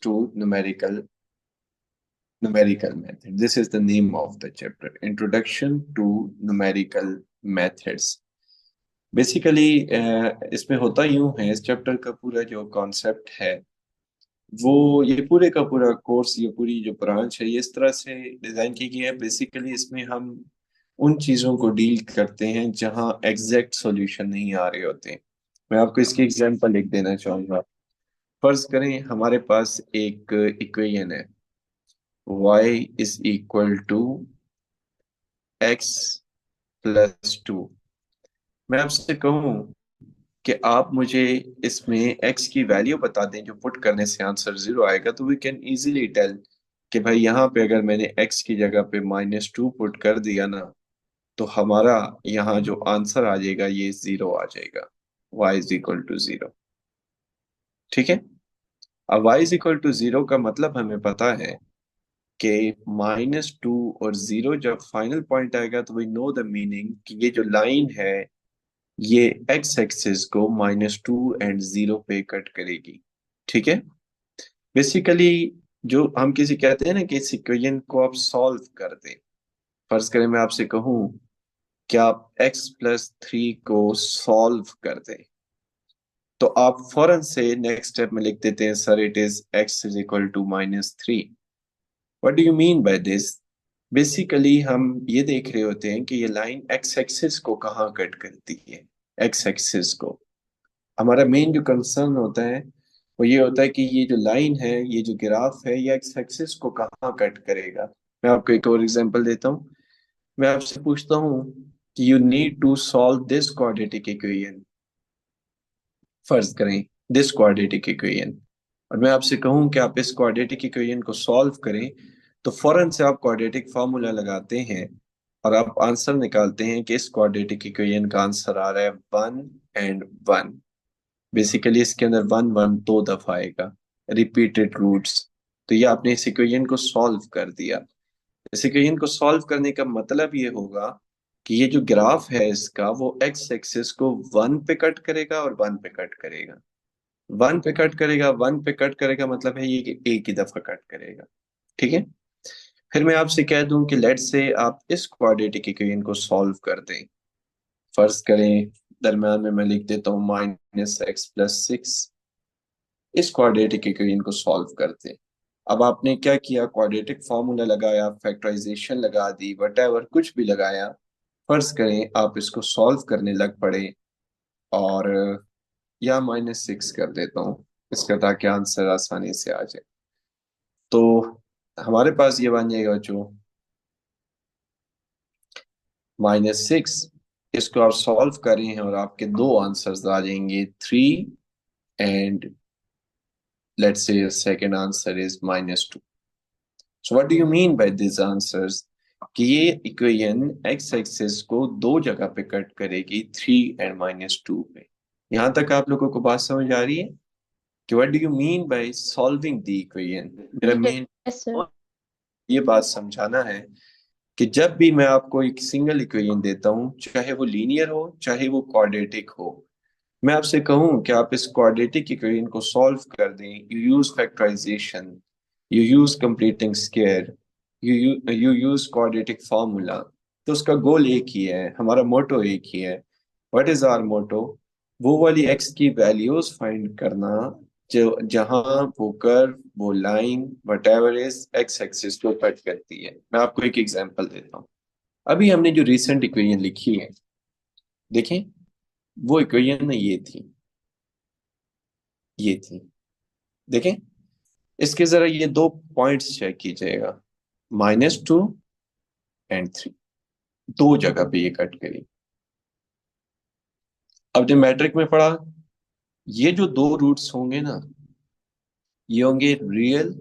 to numerical method. This is the name of the chapter, Introduction to Numerical Methods. Basically इसमें होता यूं है, इस चैप्टर का पूरा जो कॉन्सेप्ट है वो, ये पूरे का पूरा कोर्स, ये पूरी जो ब्रांच है, ये इस तरह से डिजाइन की गई है। बेसिकली इसमें हम उन चीजों को डील करते हैं जहां एग्जैक्ट सॉल्यूशन नहीं आ रहे होते। मैं आपको इसकी एग्जांपल लिख देना चाहूंगा। फर्ज करें हमारे पास एक इक्वेशन है, y is equal to x plus 2। मैं आपसे कहूं कि आप मुझे इसमें x की वैल्यू बता दें जो पुट करने से आंसर 0 आएगा, तो वी कैन इजीली टेल कि भाई यहाँ पे अगर मैंने x की जगह पे -2 पुट कर दिया ना, तो हमारा यहाँ जो आंसर आ जाएगा ये 0 आ जाएगा। y is equal to 0। ठीक है। अब y इज इक्वल टू 0 का मतलब हमें पता है कि -2 और 0 जब फाइनल पॉइंट आएगा तो वी नो द मीनिंग कि ये जो लाइन है ये x एक्सिस को -2 और 0 पे कट करेगी। ठीक है। बेसिकली जो हम किसी कहते हैं ना कि इस इक्वेशन को आप सॉल्व कर दें। फर्ज करें मैं आपसे कहूं कि आप x+3 को सॉल्व कर दें, तो आप फौरन से नेक्स्ट स्टेप में लिख देते हैं, sir it is x is equal to -3। What do you mean by this? Basically हम ये देख रहे होते हैं कि ये लाइन x एक्सिस को कहाँ कट करती है। x एक्सिस को हमारा मेन जो कंसर्न होता है वो ये होता है कि ये जो लाइन है, ये जो ग्राफ है, ये एक्स एक्सिस को कहाँ कट करेगा। मैं आपको एक और एग्जांपल देता हूँ। मैं आपसे पूछता हूँ कि you need to solve this quadratic equation. फर्ज करें दिस क्वाड्रेटिक इक्वेशन, और मैं आपसे कहूँ कि आप इस क्वाड्रेटिक इक्वेशन को सॉल्व करें, तो फौरन से आप क्वाड्रेटिक फार्मूला लगाते हैं और आप आंसर निकालते हैं कि इस क्वाड्रेटिक इक्वेशन का आंसर आ रहा है 1 और 1। बेसिकली इसके अंदर 1 1 दो दफा आएगा, रिपीटेड रूट्स। तो ये आपने इस इक्वेशन को सॉल्व कर दिया। इस इक्वेशन को सॉल्व करने का मतलब ये होगा कि ये जो ग्राफ है इसका, वो एक्स एक्सिस को 1 पे कट करेगा और 1 पे कट करेगा। 1 पे कट करेगा, 1 पे कट करेगा, मतलब है ये कि एक ही दफा कट करेगा। ठीक है। फिर मैं आपसे कह दूं कि लेट से आप इस क्वाड्रेटिक इक्वेशन को सॉल्व कर दें। फर्ज करें दरम्यान में मैं लिख देता हूँ -x+6। इस क्वाड्रेटिक इक्वेशन को सॉल्व करते हैं। अब आपने क्या किया, क्वाड्रेटिक फॉर्मूला लगाया, फैक्टराइजेशन लगा दी, वटेवर कुछ भी लगाया। फर्ज करें आप इसको सॉल्व करने लग पड़े, और या -6 कर देता हूँ इसका, ताकि आंसर आसानी से आ जाए। तो हमारे पास ये बन जाएगा जो -6, इसको आप सॉल्व करें हैं और आपके दो आंसर्स आ जाएंगे, 3 and let's say your second answer is -2. So what do you mean by these answers? कि ये इक्वेशन x एक्सिस को दो जगह पे कट करेगी, 3 और -2 पे। यहां तक आप लोगों को बात समझ आ रही है कि what do you mean by solving the equation? मेरा मेन यस सर। ये बात समझाना है कि जब भी मैं आपको एक सिंगल इक्वेशन देता हूं, चाहे वो लीनियर हो चाहे वो क्वाड्रेटिक हो, मैं आपसे कहूं कि आप इस क्वाड्रेटिक इक्वेशन को सॉल्व कर दें, you use factorisation, you use completing square, you use quadratic formula, तो उसका गोल एक ही है, हमारा मोटो एक ही है। What is our motto? वो वाली एक्स की वैल्यूज फाइंड करना जो जहां वो कर्व, वो line, whatever is x axis को कट करती है। मैं आपको एक एग्जांपल देता हूँ। अभी हमने जो रिसेंट इक्वेशन लिखी है, देखें, वो इक्वेशन ये थी, ये थी, देखें। इसके जरा ये दो पॉइंट्स चेक कीजिएगा, -2 और 3, दो जगह पे ये कट करी। अब जब मैट्रिक में पढ़ा, ये जो दो रूट्स होंगे ना, ये होंगे रियल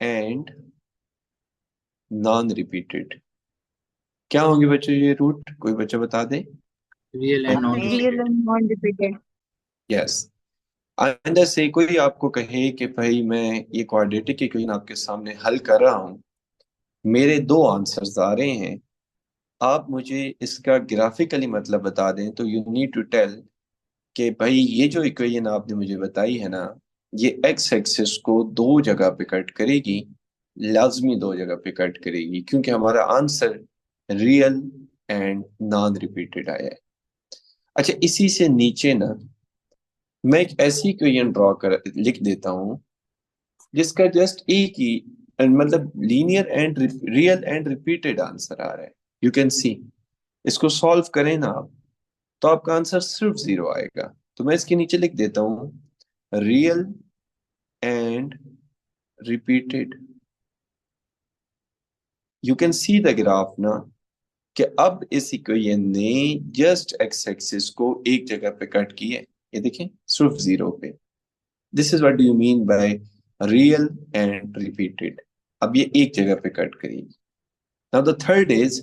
एंड नॉन रिपीटेड। क्या होंगे बच्चों ये रूट? कोई बच्चा बता दे। Real and non real repeated. And non repeated. Yes. आइंदा से कोई आपको कहे कि भाई मैं ये क्वाड्रेटिक इक्वेशन आपके सामने हल कर रहा हूं, मेरे दो आंसर्स आ रहे हैं, आप मुझे इसका ग्राफिकली मतलब बता दें, तो यू नीड टू टेल कि भाई ये जो इक्वेशन आपने मुझे बताई है ना, ये एक्स एक्सिस को दो जगह पे कट करेगी, लाजमी दो जगह पे कट करेगी, क्योंकि हमारा answer real and non repeated आया है। अच्छा, इसी से नीचे ना मैं एक ऐसी इक्वेशन ड्रॉ कर लिख देता हूं जिसका जस्ट एक ही मतलब linear and real and repeated answer आ रहा है। यू कैन सी, इसको सॉल्व करें ना आप, तो आपका आंसर सिर्फ 0 आएगा। तो मैं इसके नीचे लिख देता हूं real and repeated. You can see the graph ना, कि अब इस इक्वेशन ने जस्ट एक्स एक्सिस को एक जगह पे कट किया है। ये देखें, सिर्फ 0 पे। This is what do you mean by real and repeated. अब ये एक जगह पे कट करेगी। नाउ द थर्ड इज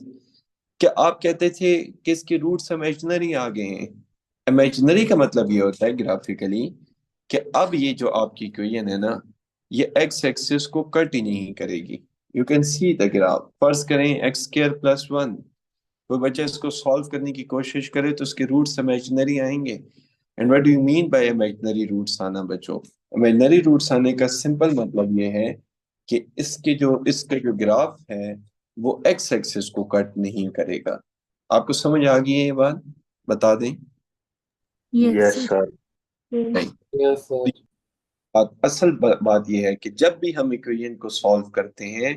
कि आप कहते थे कि इसके रूट्स इमेजिनरी आ गए हैं। इमेजिनरी का मतलब ये होता है ग्राफिकली कि अब ये जो आपकी इक्वेशन है ना, ये एक्स एक्सिस को कट ही नहीं करेगी। You can see the graph. फर्ज करें एक्स स्क्वायर प्लस वन, कोई बच्चा इसको सॉल्व करने की कोशिश करे तो उसके रूट्स इमेजिनरी आएंगे। And what do you mean by imaginary roots आना बच्चों? इमेजिनरी रूट्स आने का सिंपल मतलब ये है कि इसके जो ग्राफ है वो एक्स एक्सिस को कट नहीं करेगा। आपको समझ आ गई है ये बात? बता दें। Yes, yes sir. सर। नहीं, Yes, sir. बात यह है कि जब भी हम इक्वेशन को सॉल्व करते हैं,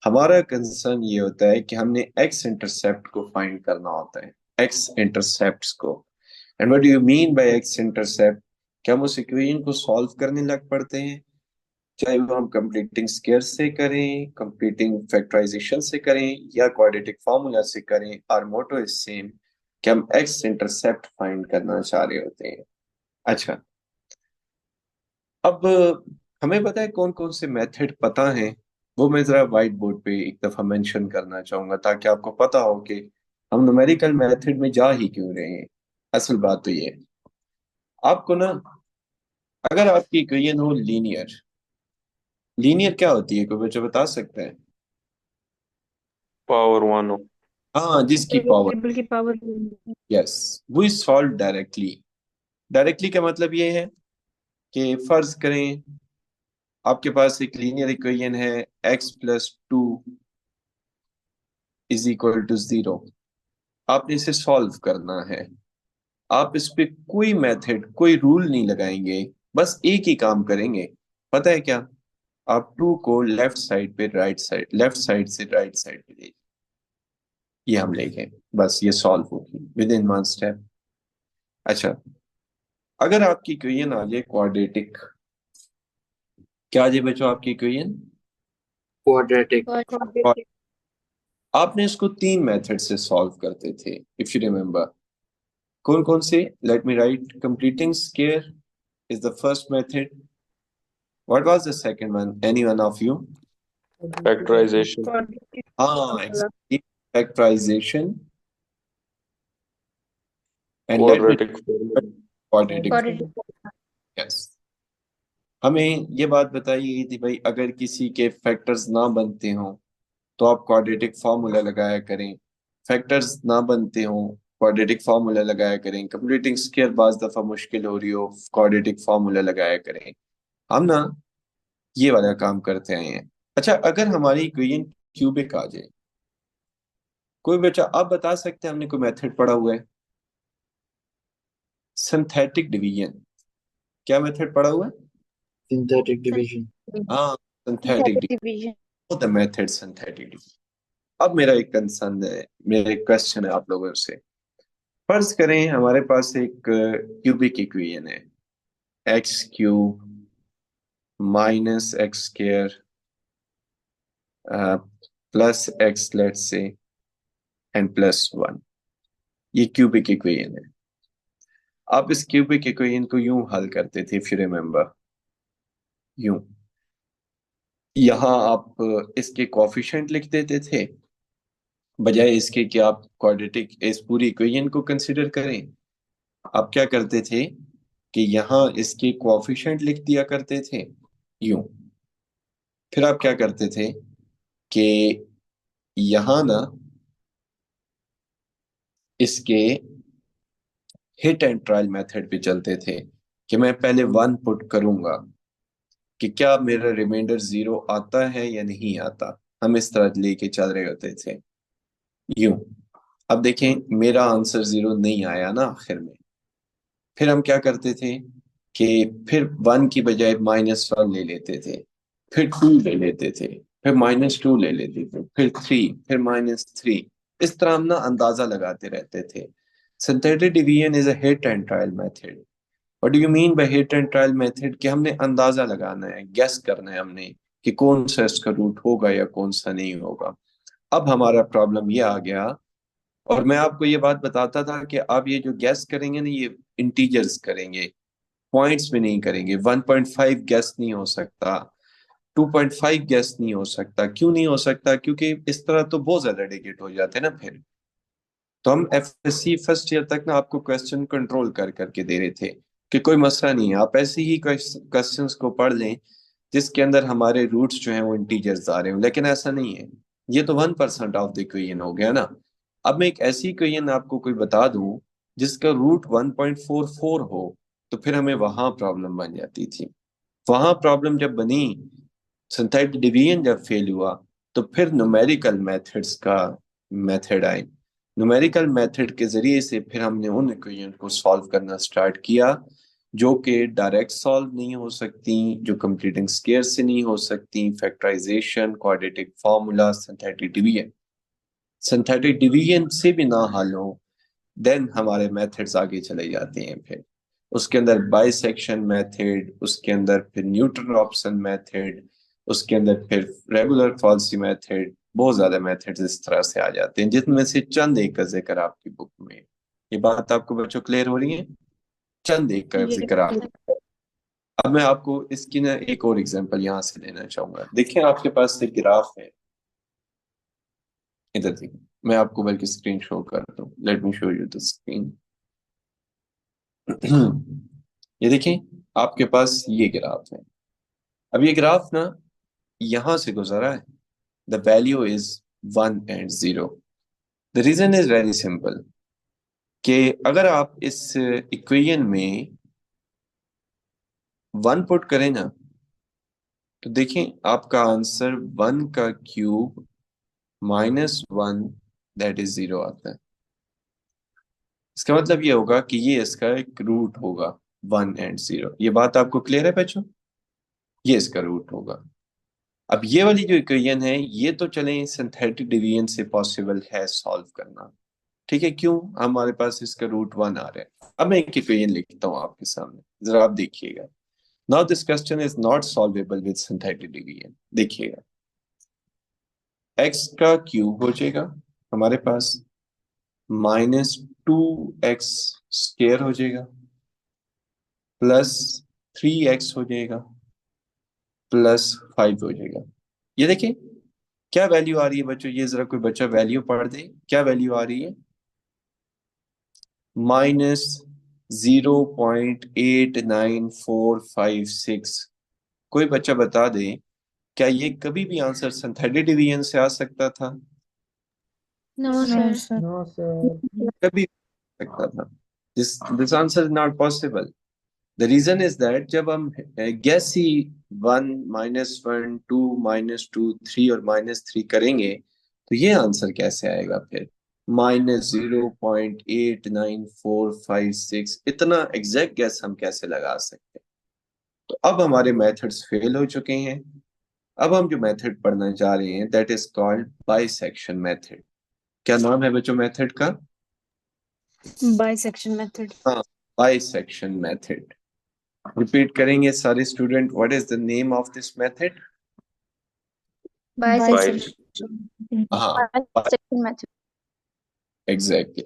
हमारा कंसर्न ये होता है कि हमने एक्स इंटरसेप्ट को फाइंड करना होता है, एक्स इंटरसेप्ट्स को। And what do you mean bye x intercept? क्या हम उस इक्वेशन को सॉल्व करने लग पड़ते हैं, चाहे वो हम कंप्लीटिंग स्क्वायर से करें, कंप्लीटिंग फैक्टराइजेशन से करें, या क्वाड्रेटिक फार्मूला से करें, आवर मोटो इज सेम कि हम एक्स इंटरसेप्ट फाइंड करना चाह रहे होते हैं। अच्छा, अब हमें पता है कौन कौन से मेथड पता है, वो मैं जरा व्हाइट बोर्ड पे एक दफा मेंशन करना चाहूंगा ताकि आपको पता हो कि हम न्यूमेरिकल मेथड में जा ही क्यों रहे हैं। असल बात तो ये है, आपको ना, अगर आपकी इक्वेशन हो लीनियर, लीनियर क्या होती है, कोई बच्चा बता सकता है? पावर वन हो। हाँ, जिसकी पावर, टेबल की पावर। यस, वो इज सॉल्व डायरेक्टली। डायरेक्टली का मतलब ये है कि फर्ज करें आपके पास एक लीनियर इक्वेशन है x plus two is equal to 0। आपने इसे सॉल्व करना है। आप इस पे कोई मेथड, कोई रूल नहीं लगाएंगे, बस एक ही काम करेंगे। पता है क्या? आप टू को लेफ्ट साइड पे राइट साइड, लेफ्ट साइड से राइट साइड पे ले, ये हम ले गए, बस ये सॉल्व होगी विद इन वन स्टेप। अच्छा, अगर आपकी इक्वेशन आ जाए क्वाड्रेटिक, क्या आ जाए बच्चों आपकी इक्वेशन? Quadratic. आपने इसको तीन मेथड से सॉल्व करते थे, इफ यू रिमेम्बर। कौन कौन से? Let me write. Completing square is the first method. What was the second one, any one of you? Factorisation. हाँ, exactly. Factorisation. And let me quadratic formula. Quadratic. Yes. हमें ये बात बताई गई थी भाई, अगर किसी के फैक्टर्स ना बनते हों तो आप क्वाड्रेटिक फार्मूला लगाया करें, फैक्टर्स ना बनते हों क्वाड्रेटिक फार्मूला लगाया करें, कंप्लीटिंग स्क्वायर बाज दफा मुश्किल हो रही हो क्वाड्रेटिक फार्मूला लगाया करें। हम ना ये वाला काम करते आए हैं। अच्छा, अगर हमारी इक्वेशन क्यूबिक आ जाए, कोई बच्चा आप बता सकते हैं हमने कोई मेथड पढ़ा हुआ है? Synthetic division. क्या मेथड पढ़ा हुआ है? Synthetic division. हाँ, synthetic division, the method synthetic division. अब मेरा एक कंसर्न है, मेरा एक क्वेश्चन है आप लोगों से। फर्ज करें हमारे पास एक क्यूबिक इक्वेशन है, x cube minus x square plus x let say and plus one. ये क्यूबिक इक्वेशन है। आप इस क्यूबिक इक्वेशन को यूं हल करते थे, इफ यू रिमेम्बर, यूं। यहाँ आप इसके कोफिशिएंट लिख देते थे, बजाय इसके कि आप क्वाड्रेटिक इस पूरी इक्वेशन को कंसिडर करें। आप क्या करते थे कि यहाँ इसके कोफिशिएंट लिख दिया करते थे, यूं। फिर आप क्या करते थे कि यहाँ ना इसके हिट एंड ट्रायल मेथड पे चलते थे कि मैं पहले वन पुट करूंगा, कि क्या मेरा रिमाइंडर 0 आता है या नहीं आता। हम इस तरह लेके चल रहे होते थे यूं। अब देखें मेरा आंसर 0 नहीं आया ना आखिर में। फिर हम क्या करते थे कि फिर 1 की बजाय -1 ले लेते थे, फिर 2 ले लेते थे, फिर -2 ले लेते थे, फिर 3, फिर -3। इस तरह हम ना अंदाजा लगाते रहते थे। Synthetic division is a hit and trial method. What do you mean bye hit and trial method? कि हमने अंदाजा लगाना है, गेस करना है हमने कि कौन सा इसका रूट होगा या कौन सा नहीं होगा। अब हमारा प्रॉब्लम ये आ गया, और मैं आपको ये बात बताता था कि आप ये जो गैस करेंगे ना, ये इंटीजर्स करेंगे, पॉइंट्स में नहीं करेंगे। 1.5 गैस नहीं हो सकता, 2.5 गैस नहीं हो सकता। क्यों नहीं हो सकता? क्योंकि इस तरह तो बहुत ज्यादा डिजिट हो जाते हैं ना फिर। तो हम एफएससी फर्स्ट ईयर तक ना आपको क्वेश्चन कंट्रोल कर करके दे रहे थे कि कोई मसला नहीं है, आप ऐसे ही क्वेश्चंस को पढ़ लें जिसके अंदर हमारे रूट्स जो हैं वो इंटीजर्स आ रहे हो। लेकिन ऐसा नहीं है, ये तो 1% ऑफ द इक्वेशन हो गया ना। अब मैं एक ऐसी इक्वेशन आपको कोई बता दूं जिसका रूट 1.44 हो, तो फिर हमें वहां प्रॉब्लम बन जाती थी। वहां प्रॉब्लम जब बनी, सिंथेटिक डिवीजन जब फेल हुआ, तो फिर न्यूमेरिकल मेथड्स का मेथड आए। न्यूमेरिकल मेथड के जरिए से फिर हमने उन इक्वेशन को सॉल्व करना स्टार्ट किया जो कि डायरेक्ट सॉल्व नहीं हो सकती, जो कंप्लीटिंग स्केयर से नहीं हो सकती। Factorisation, quadratic formula, synthetic division. Synthetic division से भी ना हल हो, देन हमारे मेथड्स आगे चले जाते हैं। फिर उसके अंदर बाइसेक्शन मेथड, उसके अंदर फिर न्यूटन ऑप्शन मेथड, उसके अंदर फिर रेगुलर फॉल्सी मेथड। बहुत ज्यादा मेथड्स इस तरह से आ जाते हैं, जिनमें से चंद एक का जिक्र आपकी बुक में। ये बात आपको बच्चों क्लियर हो रही है? चंद एक का ये जिक्र आप। अब मैं आपको इसकी ना एक और एग्जांपल यहाँ से लेना चाहूंगा। देखिए आपके पास एक ग्राफ है, इधर देखिए। मैं आपको बल्कि स्क्रीन शो करता हूँ, let me show you the screen. ये देखिए आपके पास ये ग्राफ है। अब ये ग्राफ ना यहां से गुजरा है। The value is 1 and 0। The reason is very simple कि अगर आप इस इक्वेशन में 1 पुट करें ना, तो देखें आपका आंसर 1 का क्यूब -1 दैट इज 0 आता है। इसका मतलब ये होगा कि ये इसका एक रूट होगा 1 and 0। ये बात आपको क्लियर है बच्चों? ये इसका रूट होगा। अब ये वाली जो इक्वेशन है, ये तो चलें सिंथेटिक डिवीजन से पॉसिबल है सॉल्व करना, ठीक है। क्यों? हमारे पास इसका रूट 1 आ रहा है। अब मैं एक इक्वेशन लिखता हूँ आपके सामने, जरा आप देखिएगा। Now this question is not solvable with synthetic division. देखिएगा, x का क्यूब हो जाएगा हमारे पास, -2x स्क्वायर हो जाएगा, +3x हो जाएगा, +5 हो जाएगा। ये देखिए क्या वैल्यू आ रही है बच्चों, ये जरा कोई बच्चा वैल्यू पढ़ दे, क्या वैल्यू आ रही है? -0.89456। कोई बच्चा बता दे, क्या ये कभी भी आंसर सिंथेटिक डिवीजन से आ सकता था? No No, sir. sir. No, sir. कभी सकता था? This this answer is not possible. The reason is that जब हम गैस ही 1, -1, 2, -2, 3 और -3 करेंगे, तो ये आंसर कैसे आएगा फिर? -0.89456। इतना एग्जैक्ट गैस हम कैसे लगा सकते हैं? तो अब हमारे मेथड्स फेल हो चुके हैं। अब हम जो मेथड पढ़ने जा रहे हैं that is called bisection method. क्या नाम है बच्चों मेथड का? Bisection method. हाँ, बाइसेक्शन मेथड। रिपीट करेंगे सारे student, what is the name of this method? Bisection हाँ, method. Exactly.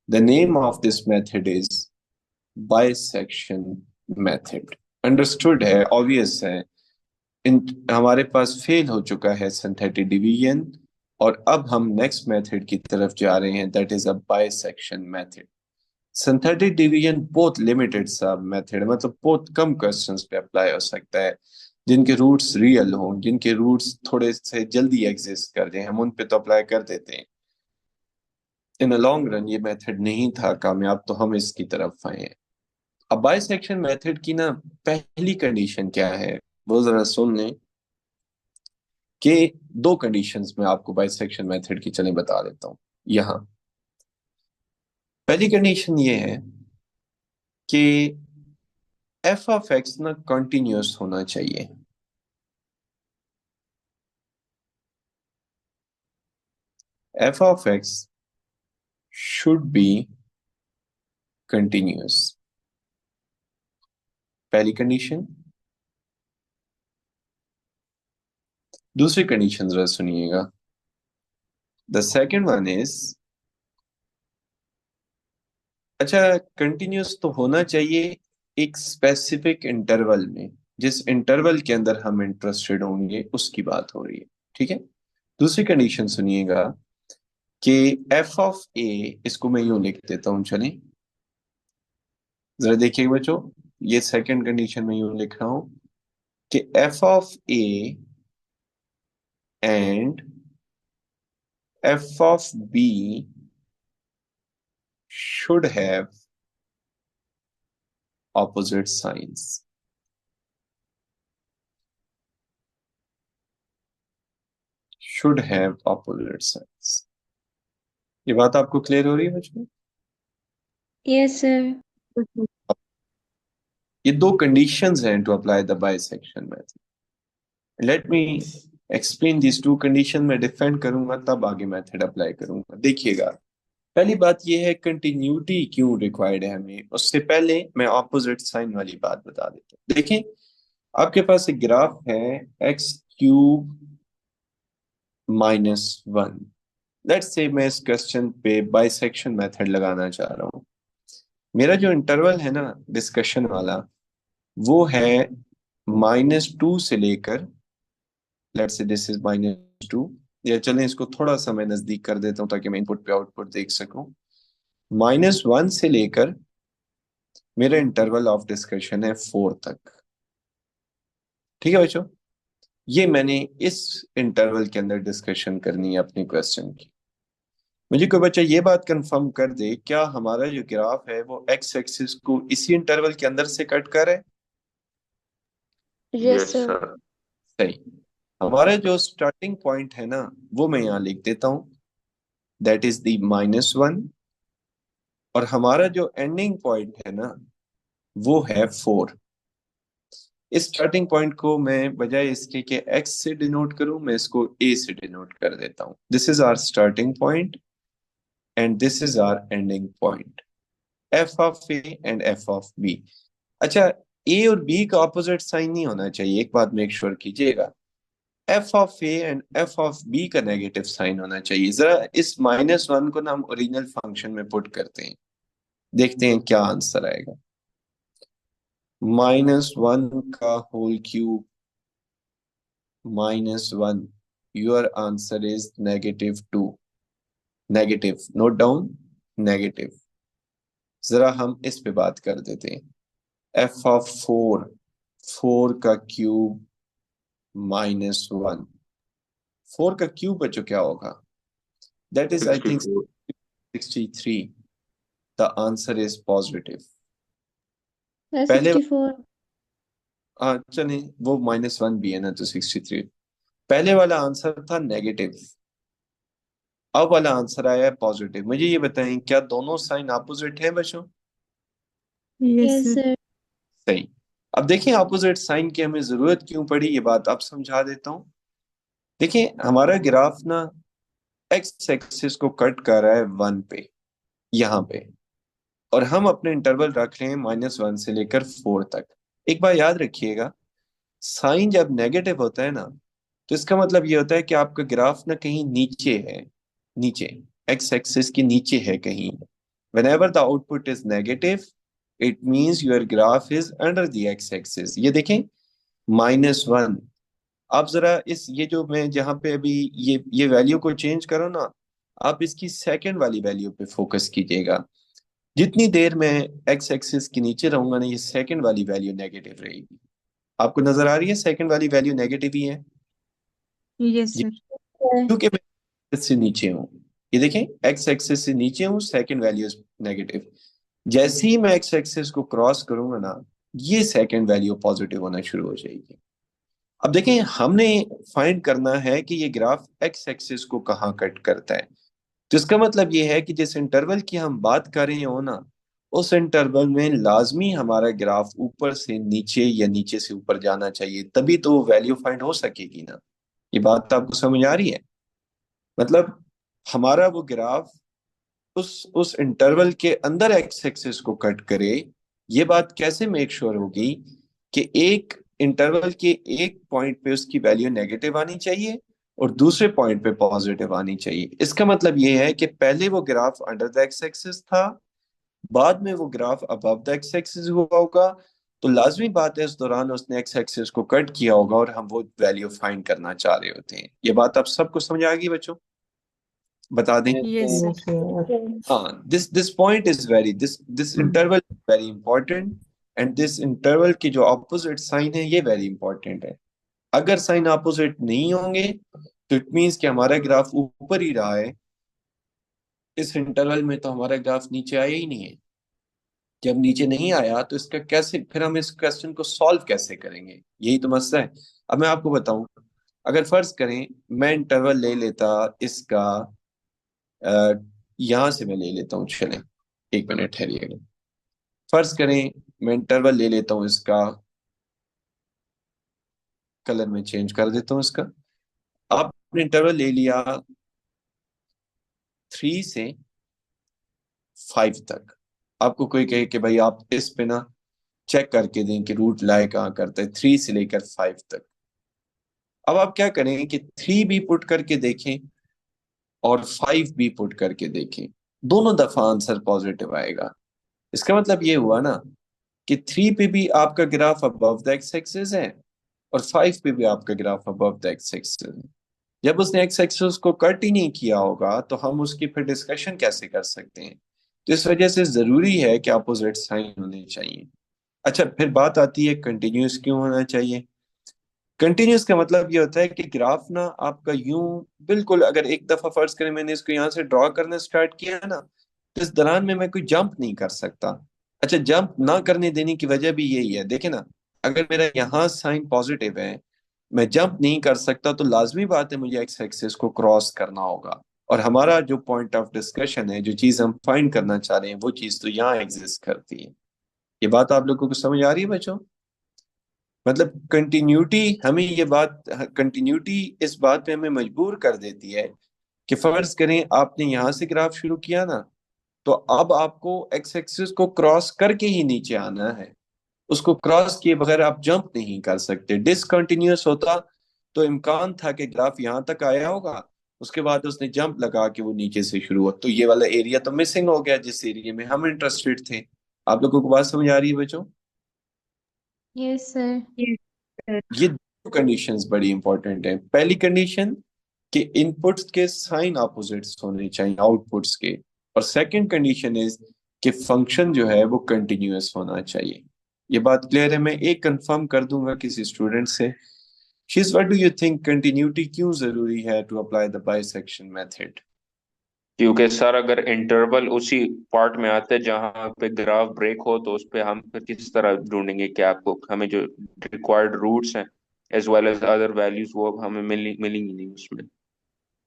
The name of this method is bisection method. Understood है, ऑब्वियस है। इन हमारे पास फेल हो चुका है सिंथेटिक डिवीजन, और अब हम नेक्स्ट मेथड की तरफ जा रहे हैं that is a bisection method. Synthetic division बहुत लिमिटेड सा मेथड है, मतलब बहुत कम क्वेश्चंस पे अप्लाई हो सकता है जिनके रूट्स रियल हों, जिनके रूट्स थोड़े से जल्दी एग्जिस्ट कर जाए, हम उन पे तो अप्लाई कर देते हैं। इन अ लॉन्ग रन ये मेथड नहीं था कामयाब, तो हम इसकी तरफ आए हैं। अब बाइसेक्शन मेथड की ना पहली कंडीशन क्या है? वो जरा सुन लें कि दो कंडीशंस में आपको बाइसेक्शन मेथड की चलें बता देता हूं यहां। पहली कंडीशन ये है कि एफ ऑफ एक्स ना कंटिन्यूअस होना चाहिए। F of x should be continuous, पहली कंडीशन। दूसरी कंडीशन जरा सुनिएगा। द सेकेंड वन इज, अच्छा कंटिन्यूअस तो होना चाहिए एक स्पेसिफिक इंटरवल में, जिस इंटरवल के अंदर हम इंटरेस्टेड होंगे उसकी बात हो रही है, ठीक है। दूसरी कंडीशन सुनिएगा कि एफ ऑफ ए, इसको मैं यूं लिख देता हूं, चलें जरा देखिए बच्चों, ये सेकंड कंडीशन में यूं लिख रहा हूं कि f of a and f of b should have opposite signs। should have opposite signs। ये बात आपको क्लियर हो रही है बच्चों? Yes, sir. ये दो कंडीशंस हैं to apply the bisection method. Let me explain this two condition. मैं डिफेंड करूंगा तब आगे मेथड अप्लाई करूंगा। देखिएगा, पहली बात ये है कंटिन्यूटी क्यों रिक्वायर्ड है हमें। उससे पहले मैं ऑपोजिट साइन वाली बात बता देता हूँ। देखें, आपके पास एक ग्राफ है एक्स क्यूब -1। लेट्स से मैं इस क्वेश्चन पे बाइसेक्शन मेथड लगाना चाह रहा हूँ। मेरा जो इंटरवल है ना डिस्कशन वाला, वो है -2 से लेकर, लेट्स से दिस इज -2, या चलें इसको थोड़ा सा मैं नजदीक कर देता हूं ताकि मैं इनपुट पे आउटपुट देख सकूं। -1 से लेकर मेरा इंटरवल ऑफ डिस्कशन है 4 तक, ठीक है बच्चों। ये मैंने इस इंटरवल के अंदर डिस्कशन करनी है अपने क्वेश्चन की। मुझे कोई बच्चा ये बात कंफर्म कर दे, क्या हमारा जो ग्राफ है वो एक्स एक्सिस को इसी इंटरवल के अंदर से कट कर है? Yes, Yes, sir. sir. सही। हमारा जो स्टार्टिंग पॉइंट है ना, वो मैं यहाँ लिख देता हूं, दैट इज द -1, और हमारा जो एंडिंग पॉइंट है ना वो है 4। इस स्टार्टिंग पॉइंट को मैं बजाय इसके कि x से डिनोट करूं, मैं इसको a से डिनोट कर देता हूं। This is our starting point and this is our ending point, f of a and f of b। अच्छा, a और b का ऑपोजिट साइन नहीं होना चाहिए, एक बात मेक श्योर कीजिएगा। f of a and f of b का नेगेटिव साइन होना चाहिए। जरा इस -1 को ना हम ओरिजिनल फंक्शन में पुट करते हैं, देखते हैं क्या आंसर आएगा। -1 का whole cube -1, your answer is -2। Negative, note down, negative. जरा हम इस पे बात कर देते हैं। f ऑफ 4 का क्यूब -1, 4 का क्यूब बच्चों क्या होगा? That is I think 64. 63। The answer is positive. That's पहले 64. हाँ चलिए, वो -1 भी है ना, तो 63। पहले वाला आंसर था नेगेटिव, अब वाला आंसर आया है पॉजिटिव। मुझे ये बताएं, क्या दोनों साइन अपोजिट हैं बच्चों? Yes, sir. सही। अब देखें अपोजिट साइन की हमें जरूरत क्यों पड़ी, ये बात अब समझा देता हूं। देखिए, हमारा ग्राफ ना एक्स एक्सिस को कट कर रहा है 1 पे, यहाँ पे, और हम अपने इंटरवल रख रहे हैं -1 से लेकर 4 तक। एक बार याद रखिएगा, साइन जब नेगेटिव होता है ना, तो इसका मतलब ये होता है कि आपका ग्राफ ना कहीं नीचे है, नीचे, एक्स एक्सिस के नीचे है कहीं। whenever the output is negative, it means your graph is under the x axis। ये देखें -1। आप जरा इस, ये जो मैं जहां पे अभी ये वैल्यू को चेंज करो ना, आप इसकी सेकंड वाली वैल्यू पे फोकस कीजिएगा। जितनी देर मैं एक्स एक्सिस के नीचे रहूंगा ना, ये सेकंड वाली वैल्यू नेगेटिव रहेगी। आपको नजर आ रही है सेकंड वाली वैल्यू नेगेटिव ही है? यस ये सर। क्योंकि मैं एक्सिस से नीचे हूँ। ये देखें, एक्स एक्सिस से नीचे हूँ, सेकंड वैल्यू नेगेटिव। जैसे ही मैं एक्स एक्सिस को क्रॉस करूंगा ना, ये सेकंड वैल्यू पॉजिटिव होना शुरू हो जाएगी। अब देखें, हमने फाइंड करना है कि ये ग्राफ एक्स एक्सिस को कहाँ कट करता है। तो इसका मतलब ये है कि जिस इंटरवल की हम बात कर रहे हो ना, उस इंटरवल में लाजमी हमारा ग्राफ ऊपर से नीचे या नीचे से ऊपर जाना चाहिए, तभी तो वो वैल्यू फाइंड हो सकेगी ना। ये बात तो आपको समझ आ रही है? मतलब हमारा वो ग्राफ उस इंटरवल के अंदर एक्स एक्सिस को कट करे। ये बात कैसे मेक श्योर होगी कि एक इंटरवल के एक पॉइंट पे उसकी वैल्यू नेगेटिव आनी चाहिए और दूसरे पॉइंट पे पॉजिटिव आनी चाहिए। इसका मतलब ये है कि पहले वो graph under the x axis था, बाद में वो graph above the x axis हुआ होगा, तो लाजमी बात है इस दौरान उसने एक्स एक्सिस को कट किया होगा और हम वो वैल्यू फाइंड करना चाह रहे होते हैं। ये बात आप सबको समझ आ गई बच्चों? बता दें। Yes, sir. हाँ, this point is very, this interval is very important, and this interval की जो opposite sign है ये very important है। अगर साइन ऑपोजिट नहीं होंगे तो इट मीन्स कि हमारा ग्राफ ऊपर ही रहा है इस इंटरवल में, तो हमारा ग्राफ नीचे आया ही नहीं है। जब नीचे नहीं आया तो इसका कैसे, फिर हम इस क्वेश्चन को सॉल्व कैसे करेंगे, यही तो मसला है। अब मैं आपको बताऊं, अगर फर्ज करें मैं इंटरवल ले लेता इसका, यहां से मैं ले लेता हूँ, चलें एक मिनट ठहरिएगा। फर्ज करें मैं इंटरवल ले लेता हूँ इसका, कलर में चेंज कर देता हूँ इसका। आपने इंटरवल ले लिया 3 से 5 तक। आपको कोई कहे कि भाई आप इस पे ना चेक करके दें कि रूट लाई कहाँ करता है 3 से लेकर 5 तक। अब आप क्या करें कि 3 भी पुट करके देखें और 5 भी पुट करके देखें, दोनों दफा आंसर पॉजिटिव आएगा। इसका मतलब ये हुआ ना कि 3 पे भी आपका graph above the x axis है और 5 पे भी आपका graph above the x axis है। जब उसने एक्स एक्सिस को कट ही नहीं किया होगा तो हम उसकी फिर डिस्कशन कैसे कर सकते हैं? तो इस वजह से जरूरी है कि अपोजिट साइन होने चाहिए। अच्छा, फिर बात आती है कंटिन्यूस क्यों होना चाहिए। कंटिन्यूस का मतलब ये होता है कि ग्राफ ना आपका यूं बिल्कुल, अगर एक दफा फर्ज करें मैंने इसको यहाँ से ड्रॉ करना स्टार्ट किया है ना, तो इस दौरान में मैं कोई जंप नहीं कर सकता। अच्छा, जंप ना करने देने की वजह भी यही है, देखे ना, अगर मेरा यहाँ साइन पॉजिटिव है, मैं जंप नहीं कर सकता, तो लाजमी बात है मुझे एक्स एक्सिस को क्रॉस करना होगा। और हमारा जो पॉइंट ऑफ डिस्कशन है, जो चीज हम फाइंड करना चाह रहे हैं, वो चीज तो यहाँ एग्जिस्ट करती है। ये बात आप लोगों को समझ आ रही है बच्चों? मतलब कंटिन्यूटी, हमें ये बात, कंटिन्यूटी इस बात पे हमें मजबूर कर देती है कि फर्ज करें आपने यहां से ग्राफ शुरू किया ना, तो अब आपको एक्स एक्सिस को क्रॉस करके ही नीचे आना है। उसको क्रॉस किए बगैर आप जंप नहीं कर सकते। डिसकंटिन्यूअस होता तो इम्कान था कि ग्राफ यहाँ तक आया होगा, उसके बाद उसने जंप लगा के वो नीचे से शुरू हुआ, तो ये वाला एरिया तो मिसिंग हो गया जिस एरिया में हम इंटरेस्टेड थे। आप लोगों को बात समझ आ रही है बच्चों? Yes, sir. Yes, sir. ये दो कंडीशंस बड़ी इंपॉर्टेंट है। पहली कंडीशन कि इनपुट्स के साइन अपोजिट्स होने चाहिए आउटपुट्स के, और सेकंड कंडीशन इज कि फंक्शन जो है वो कंटिन्यूअस होना चाहिए। ये बात क्लियर है? मैं एक कंफर्म कर दूंगा किसी स्टूडेंट से, she's what do you think, continuity क्यों जरूरी है to apply the bisection method? क्योंकि सर अगर इंटरवल उसी पार्ट में आता है जहां पे ग्राफ ब्रेक हो, तो उस पे हम फिर किस तरह ढूंढेंगे कि आपको हमें जो रिक्वायर्ड रूट्स हैं as well as other values वो अब हमें मिलेंगी नहीं उसमें।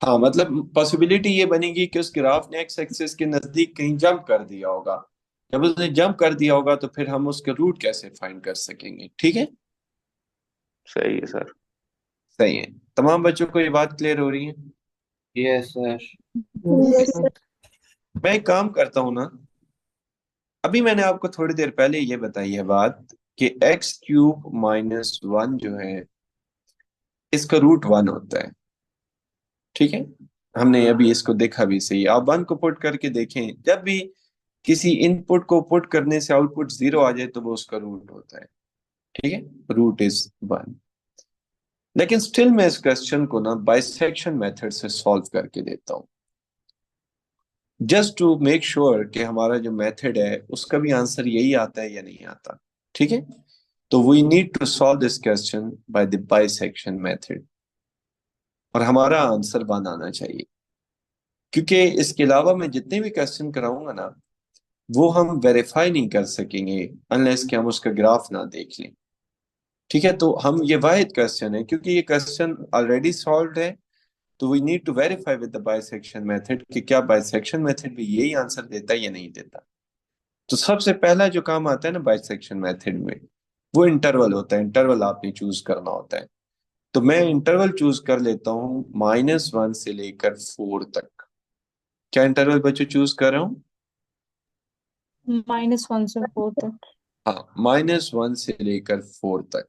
हाँ, मतलब पॉसिबिलिटी ये बनेगी कि उस ग्राफ ने एक्स एक्सिस के नजदीक कहीं जंप कर दिया होगा। जब उसने जंप कर दिया होगा तो फिर हम उसके रूट कैसे फाइंड कर सकेंगे? ठीक है, सही है सर। सही है। तमाम बच्चों को ये बात क्लियर हो रही है? Yes, sir. Yes, sir. मैं एक काम करता हूं ना, अभी मैंने आपको थोड़ी देर पहले ये बताई है बात कि एक्स क्यूब माइनस वन जो है इसका रूट वन होता है। ठीक है, हमने अभी इसको देखा भी सही। आप वन को पुट करके देखें, जब भी किसी इनपुट को पुट करने से आउटपुट जीरो आ जाए तो वो उसका रूट होता है। ठीक है, रूट इज वन। लेकिन स्टिल मैं इस क्वेश्चन को ना बाइसेक्शन मेथड से सॉल्व करके देता हूं, जस्ट टू मेक श्योर कि हमारा जो मेथड है उसका भी आंसर यही आता है या नहीं आता। ठीक है, तो we need to solve this question by the bisection method, और हमारा आंसर वन आना चाहिए। क्योंकि इसके अलावा मैं जितने भी क्वेश्चन कराऊंगा ना, वो हम वेरीफाई नहीं कर सकेंगे अनलेस कि हम उसका ग्राफ ना देख लें। ठीक है, तो हम ये वाहिद क्वेश्चन है, क्योंकि ये क्वेश्चन ऑलरेडी सॉल्व्ड है, तो we need to verify with the bisection method कि क्या बाइसेक्शन मेथड भी यही आंसर देता है या नहीं देता। तो सबसे पहला जो काम आता है ना बाइसेक्शन मेथड में, वो इंटरवल होता है। इंटरवल आपने चूज करना होता है। तो मैं इंटरवल चूज कर लेता हूँ -1 से लेकर 4 तक। क्या इंटरवल बच्चों चूज कर रहा हूँ? -1 से 4 तक। हाँ, -1 से लेकर 4 तक।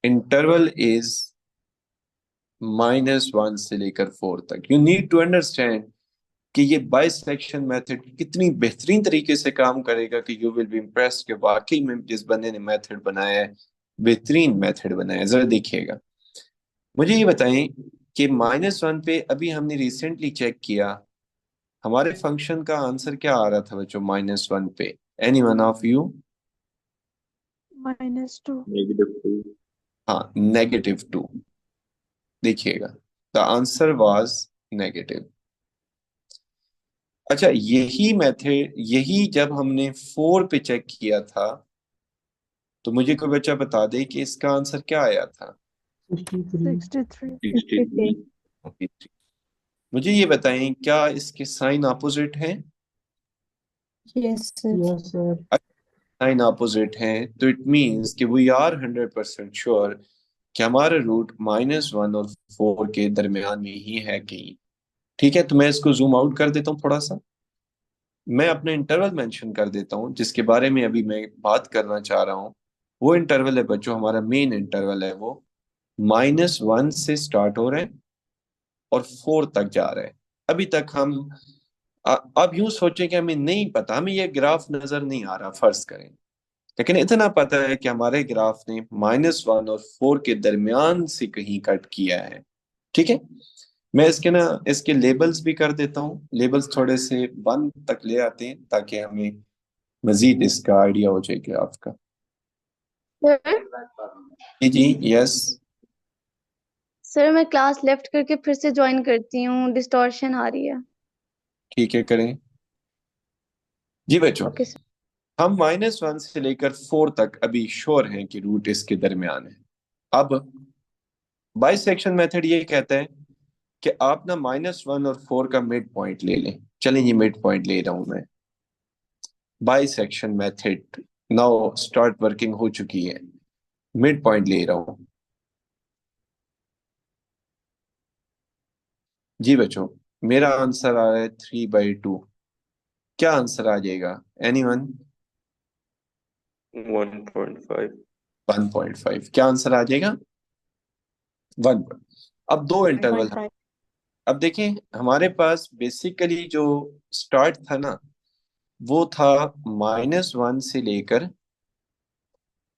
इंटरवल इज -1 से लेकर 4 तक। यू नीड टू अंडरस्टैंड कि ये बाइसेक्शन मेथड कितनी बेहतरीन तरीके से काम करेगा कि यू विल बी इम्प्रेस्ड कि वाकई में जिस बंदे ने मेथड बनाया है बेहतरीन मेथड बनाया है। जरा देखिएगा, मुझे ये बताएं कि -1 पे अभी हमने रिसेंटली चेक किया, हमारे फंक्शन का आंसर क्या आ रहा था बच्चों -1 पे? Any one of you? -2। -2। हाँ, -2। देखिएगा, द आंसर वाज नेगेटिव। अच्छा, यही मेथड, यही जब हमने 4 पे चेक किया था, तो मुझे कोई बच्चा बता दे कि इसका आंसर क्या आया था? 63। 63। मुझे ये बताएं, क्या इसके साइन अपोजिट हैं? Yes sir. Yes, sir. Sign opposite हैं तो इट मींस कि वी आर 100% श्योर कि हमारा रूट -1 और 4 के दरमियान में ही है कहीं। ठीक है, तो मैं इसको जूम आउट कर देता हूँ थोड़ा सा। मैं अपने इंटरवल मेंशन कर देता हूँ जिसके बारे में अभी मैं बात करना चाह रहा हूँ। वो इंटरवल है बच्चों, हमारा मेन इंटरवल है, वो -1 से स्टार्ट हो रहे हैं और 4 तक जा रहे हैं। अभी तक हम अब यूं सोचें कि हमें नहीं पता, हमें ये ग्राफ नजर नहीं आ रहा फर्ज करें, लेकिन इतना पता है कि हमारे ग्राफ ने -1 और 4 के दरमियान से कहीं कट किया है। ठीक है, मैं इसके लेबल्स भी कर देता हूँ। लेबल्स थोड़े से 1 तक ले आते हैं ताकि हमें मजीद इसका आइडिया हो जाए ग्राफ का। जी जी, यस। सर मैं क्लास लेफ्ट करके फिर से ज्वाइन करती हूँ, डिस्टॉर्शन आ रही है। ठीक है, करें। जी बच्चों, ओके सर। हम -1 से लेकर 4 तक अभी श्योर हैं कि रूट इसके दरमियान है। अब बाइसेक्शन मेथड ये कहता है कि आप ना -1 और 4 का मिड पॉइंट ले लें। चलें, ये मिड पॉइंट ले रहा हूं मैं। Bisection method now start working हो चुकी है। मिड पॉइंट ले रहा हूं। जी बच्चों, मेरा आंसर आ रहा है 3/2। क्या आंसर आ जाएगा? एनीवन? 1.5। 1.5। क्या आंसर आ जाएगा? 1। अब दो इंटरवल। 1.5। अब देखें, हमारे पास बेसिकली जो स्टार्ट था ना, वो था -1 से लेकर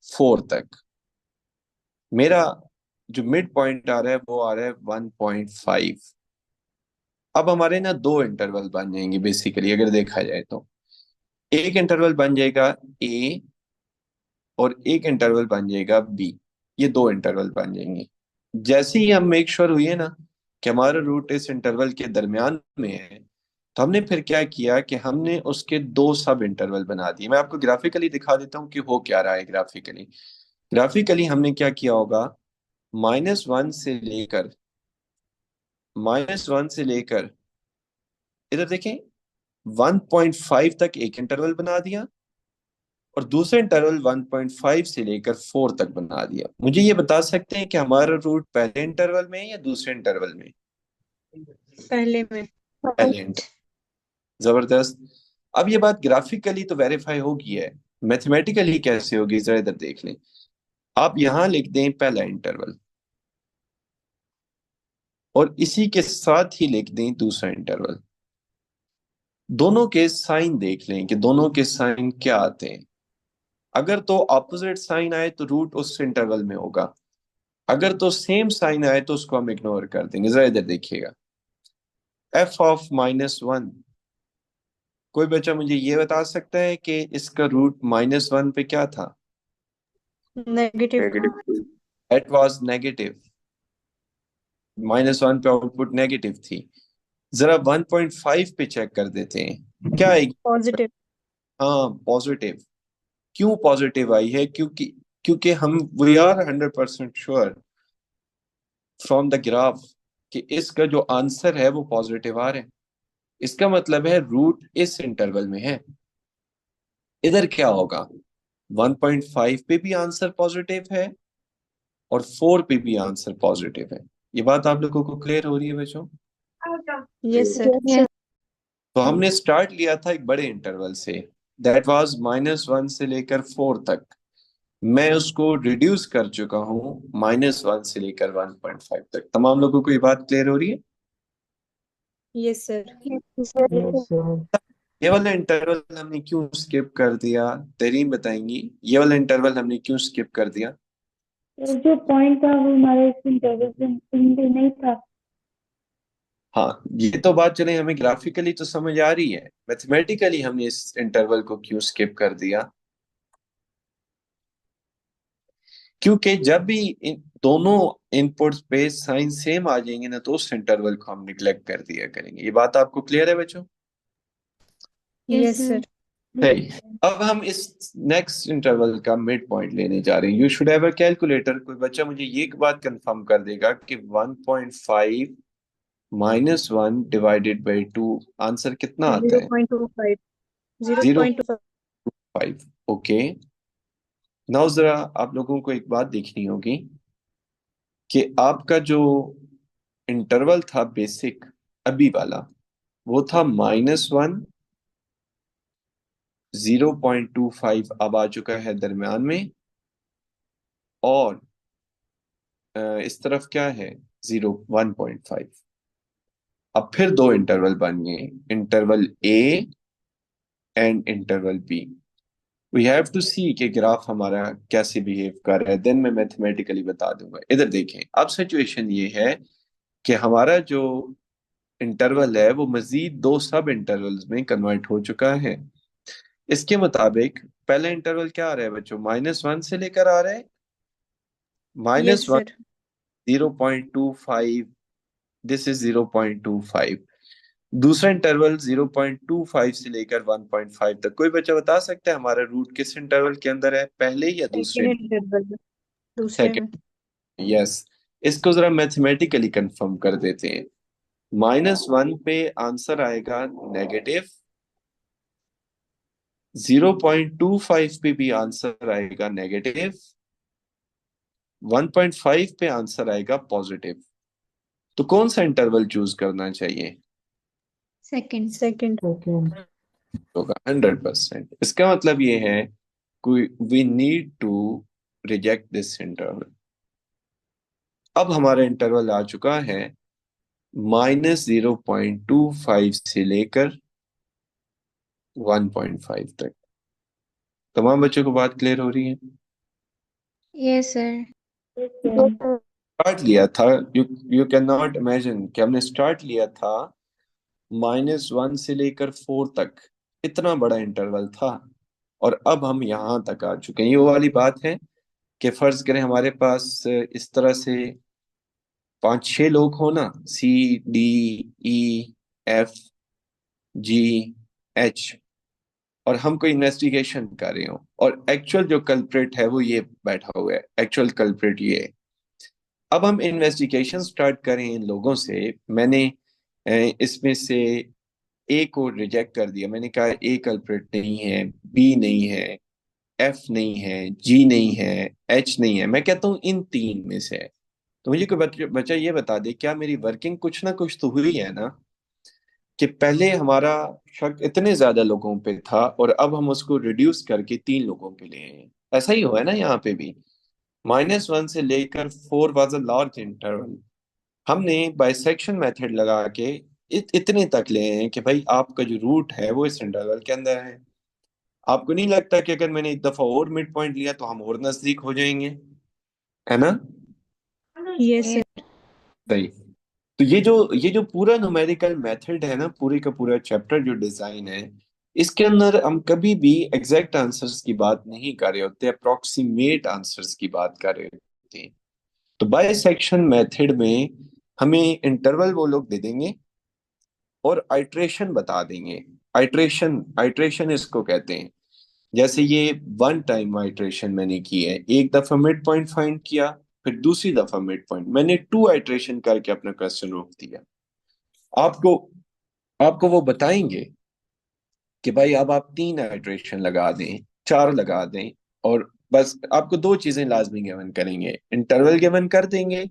4 तक। मेरा जो मिड पॉइंट आ रहा है वो आ रहा है 1.5। अब हमारे ना दो इंटरवल बन जाएंगे बेसिकली, अगर देखा जाए तो एक इंटरवल बन जाएगा ए और एक इंटरवल बन जाएगा बी। ये दो इंटरवल बन जाएंगे। जैसे ही हम मेक श्योर हुए ना कि हमारा रूट इस इंटरवल के दरमियान में है, तो हमने फिर क्या किया कि हमने उसके दो सब इंटरवल बना दिए। मैं आपको ग्राफिकली दिखा देता हूँ कि हो क्या रहा है ग्राफिकली। ग्राफिकली हमने क्या किया होगा, -1 से लेकर इधर देखें 1.5 तक एक इंटरवल बना दिया और दूसरा इंटरवल 1.5 से लेकर 4 तक बना दिया। मुझे ये बता सकते हैं कि हमारा रूट पहले इंटरवल में है या दूसरे इंटरवल में? पहले में। पहले इंटरवल। जबरदस्त। अब ये बात ग्राफिकली तो वेरीफाई होगी है, मैथमेटिकली कैसे होगी जरा इधर देख लें। आप यहां लिख दें पहला इंटरवल और इसी के साथ ही लिख दें दूसरा इंटरवल। दोनों के साइन देख लें कि दोनों के साइन क्या आते हैं। अगर तो ऑपोजिट साइन आए तो रूट उस इंटरवल में होगा, अगर तो सेम साइन आए तो उसको हम इग्नोर कर देंगे। जरा इधर देखिएगा, f(-1), कोई बच्चा मुझे ये बता सकता है कि इसका रूट -1 पे क्या था? नेगेटिव। -2। It was negative. -1 पे आउटपुट नेगेटिव थी। जरा 1.5 पे चेक कर देते हैं क्या आएगी। पॉजिटिव। हाँ, पॉजिटिव। क्यों पॉजिटिव आई है? क्योंकि क्योंकि हम we are 100% sure from the graph कि इसका जो आंसर है वो पॉजिटिव आ रहा है। इसका मतलब है रूट इस इंटरवल में है। इधर क्या होगा, 1.5 पे भी आंसर पॉजिटिव है और 4 पे भी आंसर पॉजिटिव है। ये बात आप लोगों को क्लियर हो रही है बच्चों? Yes sir. Yes. तो हमने स्टार्ट लिया था एक बड़े इंटरवल से, दैट वाज -1 से लेकर 4 तक। मैं उसको रिड्यूस कर चुका हूँ -1 से लेकर 1.5 तक। तमाम लोगों को ये बात क्लियर हो रही है? Yes sir. Yes. Yes, sir. ये वाला इंटरवल हमने क्यों स्किप कर दिया, तरीन बताएंगी, ये वाला इंटरवल हमने क्यों स्किप कर दिया? जो पॉइंट था वो हमारे इस इंटरवल में नहीं था। हाँ, ये तो बात चले हमें ग्राफिकली तो समझ आ रही है, मैथमेटिकली हमने इस इंटरवल को क्यों स्किप कर दिया? क्योंकि जब भी इन दोनों इनपुट्स पे साइन सेम आ जाएंगे ना, तो उस इंटरवल को हम निग्लेक्ट कर दिया करेंगे। ये बात आपको क्लियर है बच्चों? Yes sir. सही। अब हम इस नेक्स्ट इंटरवल का मिड पॉइंट लेने जा रहे हैं। You should have a calculator. कोई बच्चा मुझे ये बात कंफर्म कर देगा कि 1.5 -1 डिवाइडेड बाई 2 आंसर कितना आता है? 0.25। 0.5। 0.25। ओके, नाउ जरा आप लोगों को एक बात देखनी होगी कि आपका जो इंटरवल था बेसिक अभी वाला, वो था -1, 0.25 अब आ चुका है दरमियान में, और इस तरफ क्या है, 1.5। अब फिर दो इंटरवल बन गए, interval A and interval B. We have to see कि ग्राफ हमारा कैसे बिहेव कर रहा है, देन मैं मैथमेटिकली बता दूंगा। इधर देखें, अब सिचुएशन ये है कि हमारा जो इंटरवल है वो मजीद दो सब इंटरवल्स में कन्वर्ट हो चुका है। इसके मुताबिक पहला इंटरवल क्या आ रहा है बच्चों, -1 से लेकर आ रहा है यस -1, सर। 0.25, this is 0.25। दूसरा इंटरवल 0.25 से लेकर 1.5 तक। कोई बच्चा बता सकता है हमारा रूट किस इंटरवल के अंदर है, पहले या दूसरे? सेकेंड इंटरवल में। दूसरे में। सेकंड। यस। इसको जरा मैथमेटिकली कंफर्म कर देते हैं। -1 पे आंसर आएगा नेगेटिव, 0.25 पे भी आंसर आएगा नेगेटिव, 1.5 पे आंसर आएगा पॉजिटिव। तो कौन सा इंटरवल चूज करना चाहिए? सेकंड। सेकेंड। Second. होगा 100%। इसका मतलब ये है we need to reject this interval. अब हमारा इंटरवल आ चुका है -0.25 से लेकर 1.5 तक। तमाम बच्चों को बात क्लियर हो रही है? Yes sir. स्टार्ट लिया था, you you can not imagine कि हमने स्टार्ट लिया था -1 से लेकर 4 तक, इतना बड़ा इंटरवल था, और अब हम यहां तक आ चुके हैं। ये वो वाली बात है कि फर्ज करें हमारे पास इस तरह से 5-6 लोग हो ना, C, D, E, F, G, H, और हम कोई इन्वेस्टिगेशन कर रहे हो, और एक्चुअल जो कल्प्रिट है वो ये बैठा हुआ है, एक्चुअल कल्प्रिट ये है। अब हम इन्वेस्टिगेशन स्टार्ट करें इन लोगों से। मैंने इसमें से ए को रिजेक्ट कर दिया, मैंने कहा ए कल्प्रिट नहीं है, बी नहीं है, एफ नहीं है, जी नहीं है, एच नहीं है। मैं कहता हूं इन तीन में से है। तो मुझे कोई बच्चा ये बता दे, क्या मेरी वर्किंग कुछ ना कुछ तो हुई है ना, कि पहले हमारा शक इतने ज्यादा लोगों पे था और अब हम उसको रिड्यूस करके 3 लोगों पे ले आए हैं। ऐसा ही हुआ है ना यहाँ पे भी। -1 से लेकर 4 वाज अ लार्ज इंटरवल। हमने बाइसेक्शन मेथड लगा के इतने तक ले आए हैं कि भाई आपका जो रूट है वो इस इंटरवल के अंदर है। आपको नहीं लगता कि अगर मैंने एक दफा और मिड पॉइंट लिया तो हम और नजदीक हो जाएंगे, है ना? Yes sir. सही। तो ये जो पूरा न्यूमेरिकल मेथड है ना, पूरे का पूरा चैप्टर जो डिजाइन है, इसके अंदर हम कभी भी एग्जैक्ट आंसर्स की बात नहीं कर रहे होते, अप्रोक्सीमेट आंसर्स की बात कर रहे होते हैं। तो बाइसेक्शन मेथड में हमें इंटरवल वो लोग दे देंगे और आइट्रेशन बता देंगे। आइट्रेशन आइट्रेशन इसको कहते हैं जैसे ये वन टाइम आइट्रेशन मैंने की है, एक दफा मिड पॉइंट फाइंड किया, फिर दूसरी दफा मिड पॉइंट, मैंने टू आइट्रेशन करके अपना क्वेश्चन रोक दिया। आपको आपको वो बताएंगे कि भाई अब आप तीन आइट्रेशन लगा दें, चार लगा दें, और बस आपको दो चीजें लाजमी गिवन करेंगे, इंटरवल गिवन कर देंगे,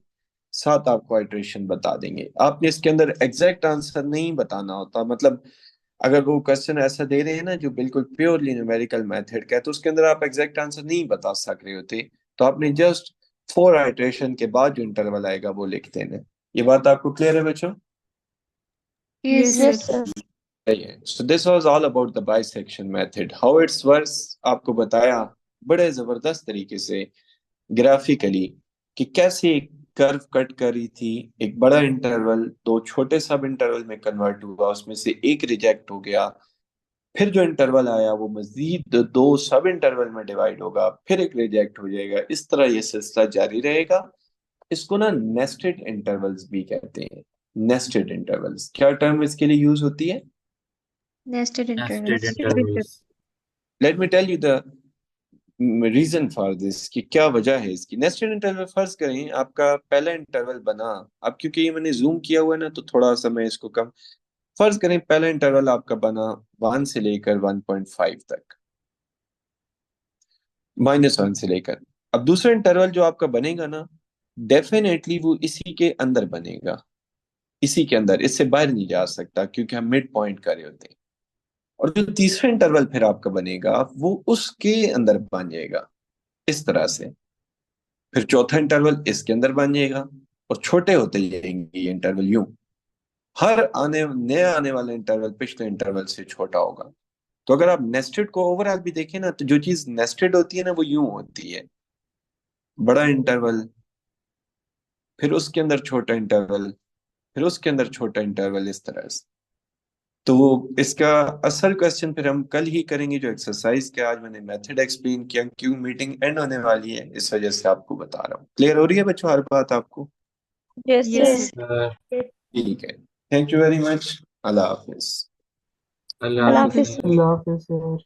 साथ आपको आइट्रेशन बता देंगे। आपने इसके अंदर एग्जैक्ट आंसर नहीं बताना होता, मतलब अगर वो क्वेश्चन ऐसा दे रहे हैं ना जो बिल्कुल प्योरली न्यूमेरिकल मेथड का है, तो उसके अंदर आप एग्जैक्ट आंसर नहीं बता सक रहे होते, तो आपने जस्ट फोर आइट्रेशन के बाद जो इंटरवल आएगा वो लिख देना। ये बात आपको क्लियर है बच्चों? Yes, Yes, yes, sir. sir. So this was all about the bisection method, how it's works. आपको बताया बड़े जबरदस्त तरीके से ग्राफिकली कि कैसे एक कर्व कट करी थी, एक बड़ा इंटरवल दो छोटे सब इंटरवल में कन्वर्ट हुआ, उसमें से एक रिजेक्ट हो गया, फिर जो इंटरवल आया वो मजीद दो सब इंटरवल में डिवाइड होगा, फिर एक रिजेक्ट हो जाएगा, इस तरह ये सिलसिला जारी रहेगा। इसको ना नेस्टेड इंटरवल्स भी कहते हैं। नेस्टेड इंटरवल्स क्या टर्म इसके लिए यूज होती है? Nested Nested intervals. intervals. Let me tell you the reason for this, कि क्या वजह है इसकी। नेस्टेड इंटरवल, फर्ज करें आपका पहला इंटरवल बना, अब क्योंकि ये मैंने जूम किया हुआ है ना तो थोड़ा सा मैं इसको कम, फर्ज करें पहला इंटरवल आपका बना 1 से लेकर 1.5 तक, -1 से लेकर। अब दूसरा इंटरवल जो आपका बनेगा ना, डेफिनेटली वो इसी के अंदर बनेगा, इसी के अंदर, इससे बाहर नहीं जा सकता क्योंकि हम मिड पॉइंट कर रहे होते हैं। और जो तीसरा इंटरवल फिर आपका बनेगा वो उसके अंदर बन जाएगा इस तरह से, फिर चौथा इंटरवल इसके अंदर बन जाएगा, और छोटे होते जाएंगे ये इंटरवल यूं, हर आने नया आने वाला इंटरवल पिछले इंटरवल से छोटा होगा। तो अगर आप नेस्टेड को ओवरऑल भी देखें ना, तो जो चीज नेस्टेड होती है ना वो यूं होती है, बड़ा इंटरवल, फिर उसके अंदर छोटा इंटरवल, फिर उसके अंदर छोटा इंटरवल, इस तरह से। तो इसका असल क्वेश्चन फिर हम कल ही करेंगे जो एक्सरसाइज के, आज मैंने मेथड एक्सप्लेन किया, क्यों मीटिंग एंड होने वाली है इस वजह से आपको बता रहा हूँ। क्लियर हो रही है बच्चों हर बात आपको? Yes, Yes, sir. sir. ठीक है, thank you very much, Allah Hafiz. Allah Allah Hafiz. Hafiz. Allah Hafiz, sir.